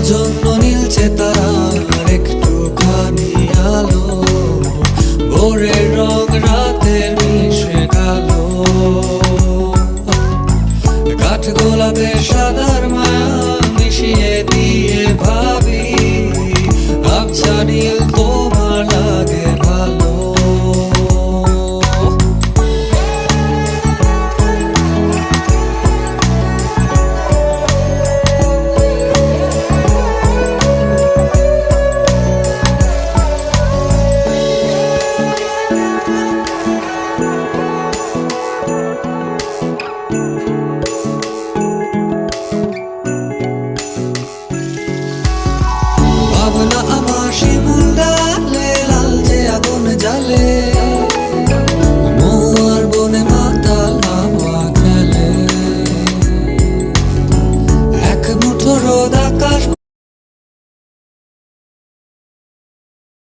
জন্য নীলছে তারার একটুখানি আলো, ভোরের রং রাতের মিশে কালো। কাঠ গোলাপে সাদার মায়া মিশিয়ে দিয়ে ভাবি, আবছা নীল তোমার লাগে ভালো। ভাবনা